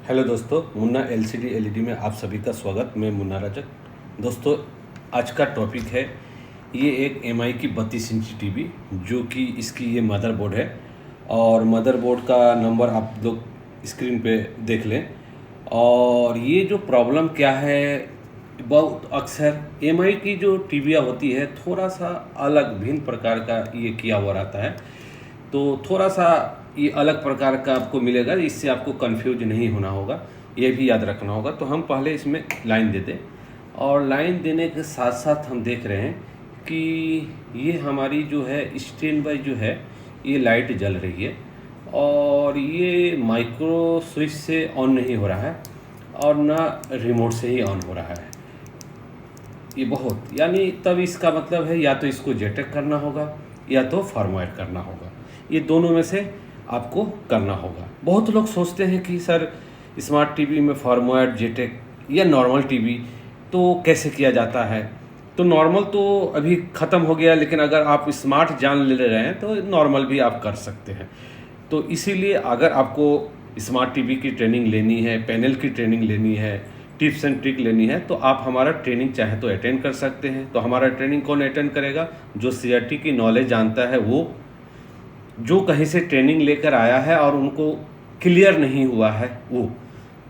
Hello दोस्तों, Munna LCD LED में आप सभी का स्वागत। मैं मुन्ना रजक। दोस्तों, आज का टॉपिक है ये एक एमआई की 32 इंची टीवी, जो कि इसकी ये मदरबोर्ड है और मदरबोर्ड का नंबर आप लोग स्क्रीन पे देख लें। और ये जो प्रॉब्लम क्या है, बहुत अक्सर एमआई की जो टीवियाँ होती है थोड़ा सा अलग भिन्न प्रकार का ये किया हुआ रहता है, तो थोड़ा सा ये अलग प्रकार का आपको मिलेगा। इससे आपको कंफ्यूज नहीं होना होगा, ये भी याद रखना होगा। तो हम पहले इसमें लाइन दे दें, और लाइन देने के साथ साथ हम देख रहे हैं कि ये हमारी जो है स्टैंड बाई जो है ये लाइट जल रही है, और ये माइक्रो स्विच से ऑन नहीं हो रहा है और ना रिमोट से ही ऑन हो रहा है। ये बहुत यानी तब इसका मतलब है या तो इसको जेटेक करना होगा या तो फर्मवेयर करना होगा, ये दोनों में से आपको करना होगा। बहुत लोग सोचते हैं कि सर स्मार्ट टीवी में फर्मवेयर जेटेक या नॉर्मल टीवी तो कैसे किया जाता है। तो नॉर्मल तो अभी ख़त्म हो गया, लेकिन अगर आप स्मार्ट जान ले रहे हैं तो नॉर्मल भी आप कर सकते हैं। तो इसीलिए अगर आपको स्मार्ट टीवी की ट्रेनिंग लेनी है, पैनल की ट्रेनिंग लेनी है, टिप्स एंड ट्रिक लेनी है, तो आप हमारा ट्रेनिंग चाहे तो अटेंड कर सकते हैं। तो हमारा ट्रेनिंग कौन अटेंड करेगा? जो सीआरटी की नॉलेज जानता है, वो जो कहीं से ट्रेनिंग लेकर आया है और उनको क्लियर नहीं हुआ है वो।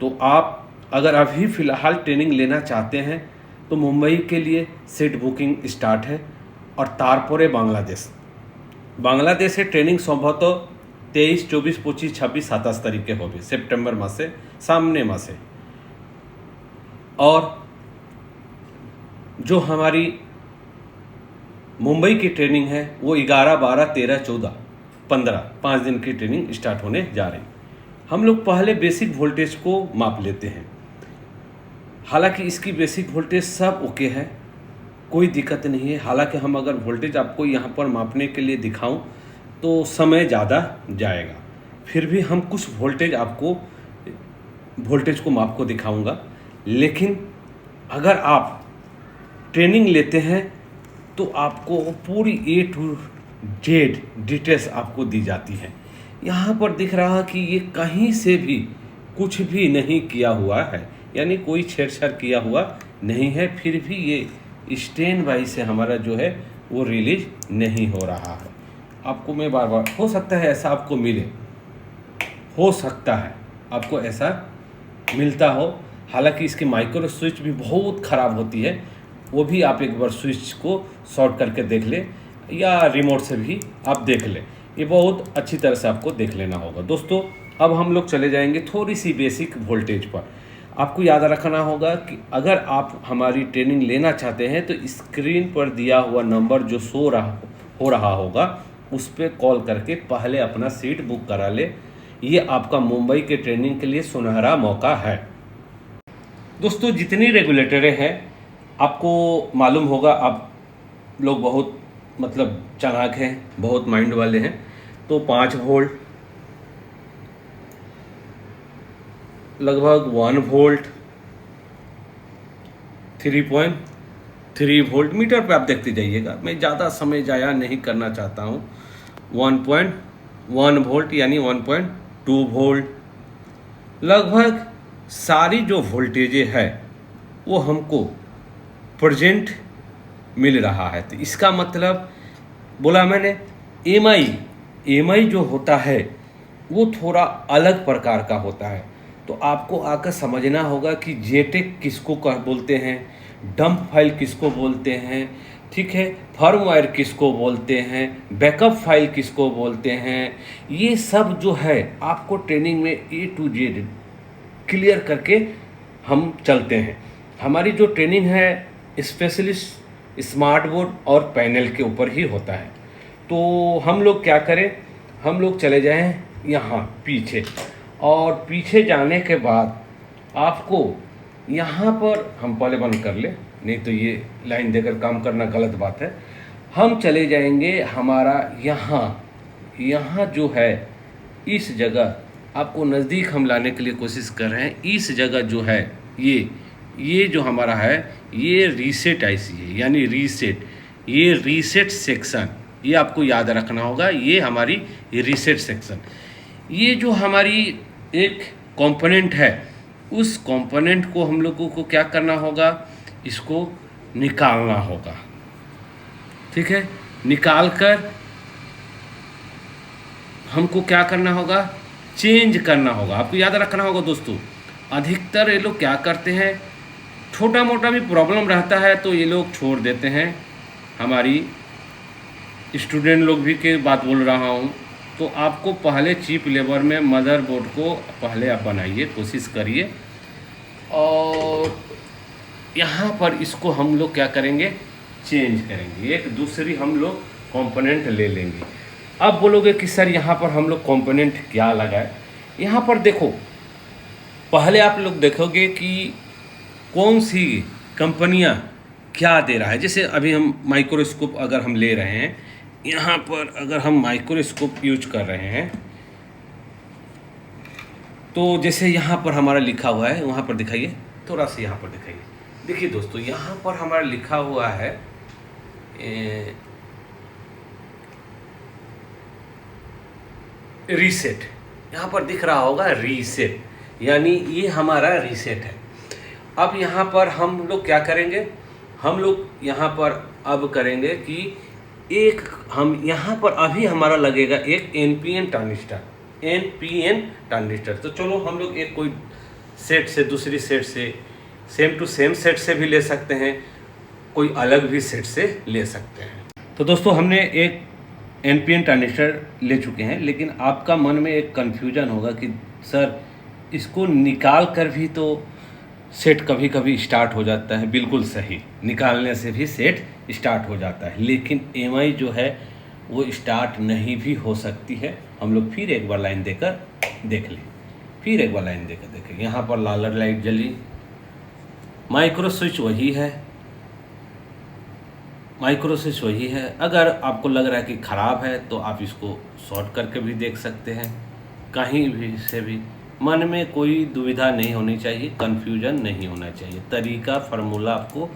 तो आप अगर अभी फ़िलहाल ट्रेनिंग लेना चाहते हैं तो मुंबई के लिए सीट बुकिंग स्टार्ट है, और तारपोरे बांग्लादेश से ट्रेनिंग संभवतः 23, 24, 25, 26, 27 तारीख के होगी सेप्टेम्बर मासे सामने मासे। और जो हमारी मुंबई की ट्रेनिंग है वो 11, 12, 13, 14, 15 5 दिन की ट्रेनिंग स्टार्ट होने जा रही। हम लोग पहले बेसिक वोल्टेज को माप लेते हैं। हालांकि इसकी बेसिक वोल्टेज सब ओके है, कोई दिक्कत नहीं है। हालांकि हम अगर वोल्टेज आपको यहाँ पर मापने के लिए दिखाऊं तो समय ज़्यादा जाएगा, फिर भी हम कुछ वोल्टेज को माप को दिखाऊंगा। लेकिन अगर आप ट्रेनिंग लेते हैं तो आपको पूरी ए टू जेड डिटेल्स आपको दी जाती है। यहाँ पर दिख रहा कि ये कहीं से भी कुछ भी नहीं किया हुआ है, यानी कोई छेड़छाड़ किया हुआ नहीं है, फिर भी ये स्टैंड बाई से हमारा जो है वो रिलीज नहीं हो रहा है। आपको मैं बार बार, हो सकता है ऐसा आपको मिले, हो सकता है आपको ऐसा मिलता हो। हालांकि इसकी माइक्रो स्विच भी बहुत ख़राब होती है, वो भी आप एक बार स्विच को शॉर्ट करके देख लें या रिमोट से भी आप देख लें, ये बहुत अच्छी तरह से आपको देख लेना होगा। दोस्तों, अब हम लोग चले जाएंगे थोड़ी सी बेसिक वोल्टेज पर। आपको याद रखना होगा कि अगर आप हमारी ट्रेनिंग लेना चाहते हैं तो स्क्रीन पर दिया हुआ नंबर जो हो रहा होगा उस पर कॉल करके पहले अपना सीट बुक करा ले। ये आपका मुंबई के ट्रेनिंग के लिए सुनहरा मौका है। दोस्तों, जितनी रेगुलेटरें हैं आपको मालूम होगा, आप लोग बहुत मतलब चालाक हैं, बहुत माइंड वाले हैं। तो 5 वोल्ट, लगभग 1 वोल्ट, 3.3 वोल्ट, मीटर पे आप देखते जाइएगा, मैं ज़्यादा समय जाया नहीं करना चाहता हूँ। 1.1 वोल्ट यानी 1.2 वोल्ट, लगभग सारी जो वोल्टेजें है वो हमको प्रेजेंट मिल रहा है। तो इसका मतलब बोला मैंने, एमआई जो होता है वो थोड़ा अलग प्रकार का होता है। तो आपको आकर समझना होगा कि जेटेक किसको बोलते हैं, डंप फाइल किसको बोलते हैं, ठीक है, फर्मवेयर किसको बोलते हैं, बैकअप फाइल किसको बोलते हैं। ये सब जो है आपको ट्रेनिंग में ए टू जेड क्लियर करके हम चलते हैं। हमारी जो ट्रेनिंग है स्पेशलिस्ट स्मार्ट बोर्ड और पैनल के ऊपर ही होता है। तो हम लोग क्या करें, हम लोग चले जाएं यहाँ पीछे, और पीछे जाने के बाद आपको यहाँ पर, हम पहले बंद कर ले, नहीं तो ये लाइन देकर काम करना गलत बात है। हम चले जाएंगे हमारा यहाँ जो है इस जगह, आपको नज़दीक हम लाने के लिए कोशिश कर रहे हैं। इस जगह जो है ये जो हमारा है ये रीसेट आईसी है, यानी ये रीसेट सेक्शन, ये आपको याद रखना होगा। ये हमारी रीसेट सेक्शन, ये जो हमारी एक कंपोनेंट है, उस कंपोनेंट को हम लोगों को क्या करना होगा, इसको निकालना होगा। ठीक है, निकाल कर हमको क्या करना होगा, चेंज करना होगा। आपको याद रखना होगा दोस्तों, अधिकतर ये लोग क्या करते हैं, छोटा मोटा भी प्रॉब्लम रहता है तो ये लोग छोड़ देते हैं। हमारी स्टूडेंट लोग भी के बात बोल रहा हूँ, तो आपको पहले चीप लेवल में मदरबोर्ड को पहले आप बनाइए, कोशिश करिए, और यहाँ पर इसको हम लोग क्या करेंगे, चेंज करेंगे, एक दूसरी हम लोग कंपोनेंट ले लेंगे। अब बोलोगे कि सर यहाँ पर हम लोग कंपोनेंट क्या लगाए। यहाँ पर देखो, पहले आप लोग देखोगे कि कौन सी कंपनियाँ क्या दे रहा है। जैसे अभी हम माइक्रोस्कोप अगर हम ले रहे हैं, यहाँ पर अगर हम माइक्रोस्कोप यूज कर रहे हैं, तो जैसे यहाँ पर हमारा लिखा हुआ है, वहाँ पर दिखाइए, थोड़ा सा यहाँ पर दिखाइए। देखिए दोस्तों, यहाँ पर हमारा लिखा हुआ है रीसेट, यहाँ पर दिख रहा होगा रीसेट, यानी ये हमारा रीसेट है। अब यहाँ पर हम लोग क्या करेंगे, हम लोग यहाँ पर अब करेंगे कि एक हम यहाँ पर अभी हमारा लगेगा एक एनपीएन ट्रांजिस्टर, एनपीएन ट्रांजिस्टर। तो चलो हम लोग एक कोई सेट से दूसरी सेट से, सेम टू सेम सेट से भी ले सकते हैं, कोई अलग भी सेट से ले सकते हैं। तो दोस्तों, हमने एक एनपीएन ट्रांजिस्टर ले चुके हैं, लेकिन आपका मन में एक कन्फ्यूजन होगा कि सर इसको निकाल कर भी तो सेट कभी कभी स्टार्ट हो जाता है। बिल्कुल सही, निकालने से भी सेट स्टार्ट हो जाता है, लेकिन एमआई जो है वो स्टार्ट नहीं भी हो सकती है। हम लोग फिर एक बार लाइन देकर देख लें, फिर एक बार लाइन देकर देखें। यहाँ पर लाल लाइट जली, माइक्रो स्विच वही है, माइक्रो स्विच वही है। अगर आपको लग रहा है कि ख़राब है तो आप इसको शॉर्ट करके भी देख सकते हैं। कहीं भी से भी मन में कोई दुविधा नहीं होनी चाहिए, कन्फ्यूजन नहीं होना चाहिए। तरीका, फार्मूला आपको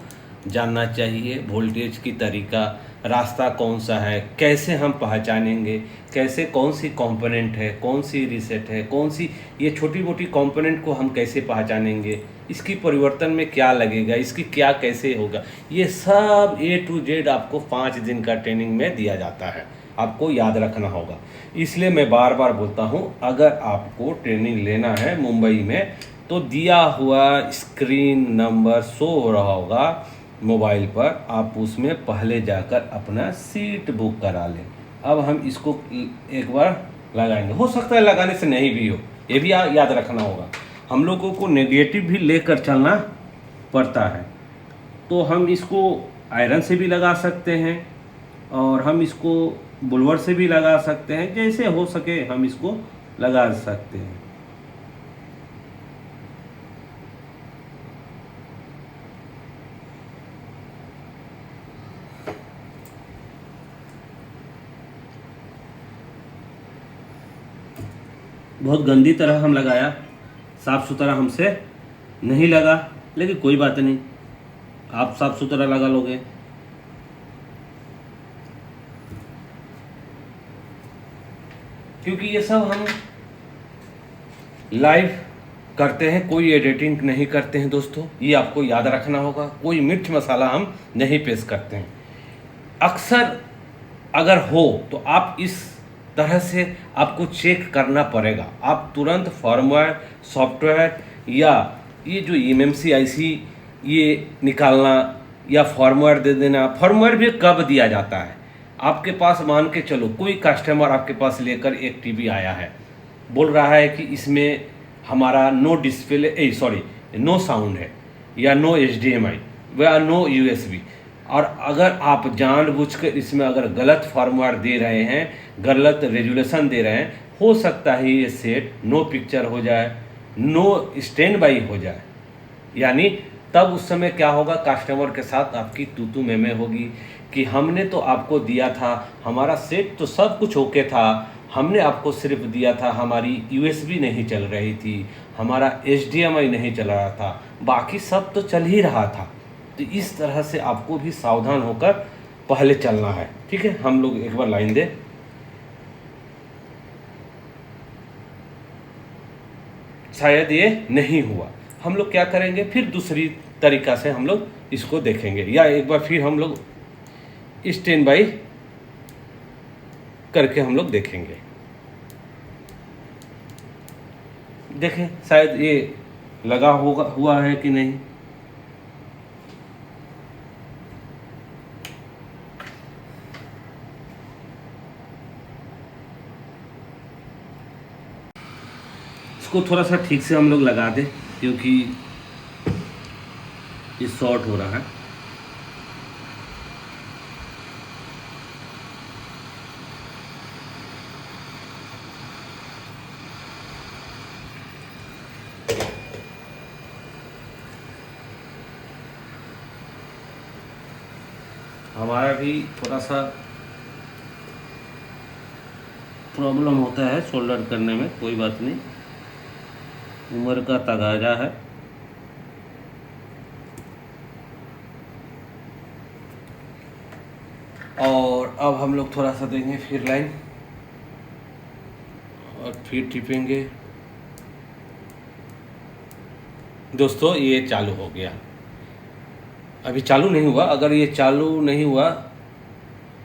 जानना चाहिए, वोल्टेज की तरीका, रास्ता कौन सा है, कैसे हम पहचानेंगे, कैसे कौन सी कंपोनेंट है, कौन सी रीसेट है, कौन सी ये छोटी मोटी कंपोनेंट को हम कैसे पहचानेंगे, इसकी परिवर्तन में क्या लगेगा, इसकी क्या कैसे होगा, ये सब A to Z आपको 5 दिन का ट्रेनिंग में दिया जाता है। आपको याद रखना होगा। इसलिए मैं बार बार बोलता हूँ, अगर आपको ट्रेनिंग लेना है मुंबई में, तो दिया हुआ स्क्रीन नंबर शो हो रहा होगा मोबाइल पर, आप उसमें पहले जाकर अपना सीट बुक करा लें। अब हम इसको एक बार लगाएंगे, हो सकता है लगाने से नहीं भी हो, ये भी याद रखना होगा। हम लोगों को नेगेटिव भी लेकर चलना पड़ता है, तो हम इसको आयरन से भी लगा सकते हैं और हम इसको बुलवर से भी लगा सकते हैं, जैसे हो सके हम इसको लगा सकते हैं। बहुत गंदी तरह हम लगाया, साफ़ सुथरा हमसे नहीं लगा, लेकिन कोई बात नहीं, आप साफ़ सुथरा लगा लोगे। क्योंकि ये सब हम लाइव करते हैं, कोई एडिटिंग नहीं करते हैं दोस्तों, ये आपको याद रखना होगा। कोई मिर्च मसाला हम नहीं पेश करते हैं। अक्सर अगर हो तो आप इस तरह से आपको चेक करना पड़ेगा। आप तुरंत फर्मवेयर, सॉफ्टवेयर या ये जो एमएमसी आईसी ये निकालना या फर्मवेयर दे देना। फर्मवेयर भी कब दिया जाता है, आपके पास मान के चलो कोई कस्टमर आपके पास लेकर एक टीवी आया है, बोल रहा है कि इसमें हमारा नो डिस्प्ले नो साउंड है, या नो HDMI या नो USB, और अगर आप जानबूझकर इसमें अगर गलत फर्मवेयर दे रहे हैं, गलत रेजुलेशन दे रहे हैं, हो सकता है ये सेट नो पिक्चर हो जाए, नो स्टैंड बाई हो जाए। यानी तब उस समय क्या होगा, कस्टमर के साथ आपकी तू मैं होगी कि हमने तो आपको दिया था, हमारा सेट तो सब कुछ ओके था, हमने आपको सिर्फ दिया था, हमारी USB नहीं चल रही थी, हमारा HDMI नहीं चल रहा था, बाकी सब तो चल ही रहा था। तो इस तरह से आपको भी सावधान होकर पहले चलना है। ठीक है, हम लोग एक बार लाइन दे। शायद ये नहीं हुआ। हम लोग क्या करेंगे, फिर दूसरी तरीका से हम लोग इसको देखेंगे, या एक बार फिर हम लोग स्टैंड बाई करके हम लोग देखेंगे। देखें शायद ये लगा होगा, हुआ है कि नहीं। इसको थोड़ा सा ठीक से हम लोग लगा दें, क्योंकि ये शॉर्ट हो रहा है। हमारा भी थोड़ा सा प्रॉब्लम होता है सोल्डर करने में, कोई बात नहीं, उम्र का तगाजा है। और अब हम लोग थोड़ा सा देंगे फिर लाइन और फिर टिपेंगे। दोस्तों ये चालू हो गया, अभी चालू नहीं हुआ। अगर ये चालू नहीं हुआ,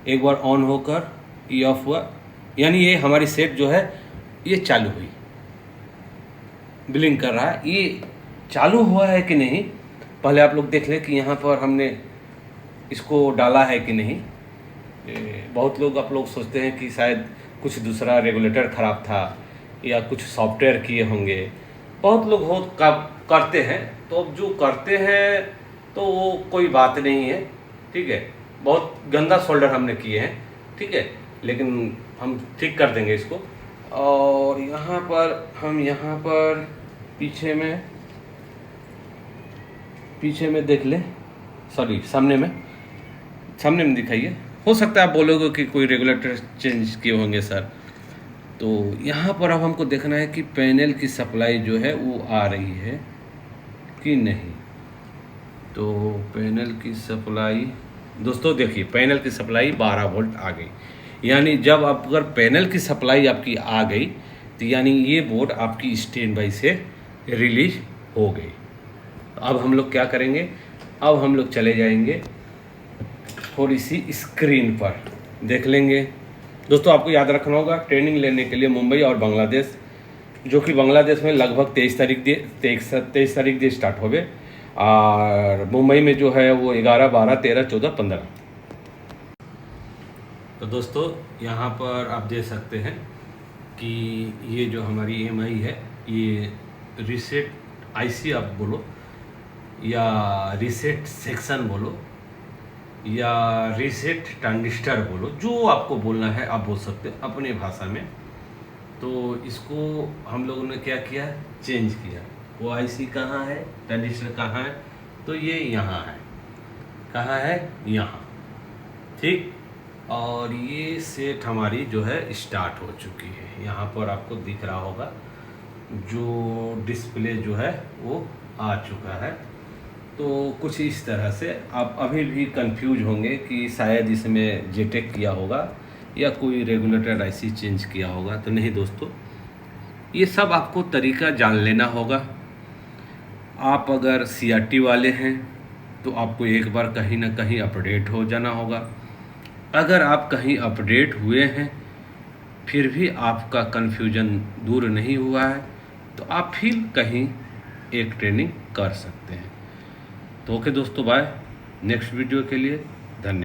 एक बार ऑन होकर ये ऑफ हुआ, यानी ये हमारी सेट जो है ये चालू हुई, ब्लिंक कर रहा है। ये चालू हुआ है कि नहीं, पहले आप लोग देख लें कि यहाँ पर हमने इसको डाला है कि नहीं। बहुत लोग आप लोग सोचते हैं कि शायद कुछ दूसरा रेगुलेटर ख़राब था या कुछ सॉफ्टवेयर किए होंगे, बहुत लोग करते हैं। तो अब जो करते हैं तो वो कोई बात नहीं है, ठीक है। बहुत गंदा सोल्डर हमने किए हैं, ठीक है, लेकिन हम ठीक कर देंगे इसको। और यहाँ पर पीछे में देख लें, सॉरी सामने में दिखाइए। हो सकता है आप बोलोगे कि कोई रेगुलेटर चेंज किए होंगे सर। तो यहाँ पर अब हमको देखना है कि पैनल की सप्लाई जो है वो आ रही है कि नहीं। तो पैनल की सप्लाई, दोस्तों देखिए, पैनल की सप्लाई 12 वोल्ट आ गई। यानी जब अगर पैनल की सप्लाई आपकी आ गई तो यानी ये बोर्ड आपकी स्टैंड बाई से रिलीज हो गई। अब हम लोग क्या करेंगे, अब हम लोग चले जाएंगे थोड़ी सी स्क्रीन पर देख लेंगे। दोस्तों आपको याद रखना होगा, ट्रेनिंग लेने के लिए मुंबई और बांग्लादेश, जो कि बांग्लादेश में लगभग 23 तारीख से स्टार्ट हो गए, और मुंबई में जो है वो 11, 12, 13, 14, 15। तो दोस्तों यहाँ पर आप देख सकते हैं कि ये जो हमारी EMI है, ये रीसेट IC आप बोलो, या रीसेट सेक्शन बोलो, या रीसेट ट्रांजिस्टर बोलो, जो आपको बोलना है आप बोल सकते हैं अपने भाषा में। तो इसको हम लोगों ने क्या किया, चेंज किया। वो IC कहाँ है, ट्रांजिस्टर कहाँ है, तो ये यहाँ है। कहाँ है, यहाँ, ठीक। और ये सेट हमारी जो है स्टार्ट हो चुकी है। यहाँ पर आपको दिख रहा होगा जो डिस्प्ले जो है वो आ चुका है। तो कुछ इस तरह से आप अभी भी कंफ्यूज होंगे कि शायद इसमें जेटेक किया होगा या कोई रेगुलेटर IC चेंज किया होगा। तो नहीं दोस्तों, ये सब आपको तरीका जान लेना होगा। आप अगर CRT वाले हैं तो आपको एक बार कहीं ना कहीं अपडेट हो जाना होगा। अगर आप कहीं अपडेट हुए हैं फिर भी आपका कन्फ्यूजन दूर नहीं हुआ है, तो आप फिर कहीं एक ट्रेनिंग कर सकते हैं। तो ओके दोस्तों, बाय। नेक्स्ट वीडियो के लिए धन्यवाद।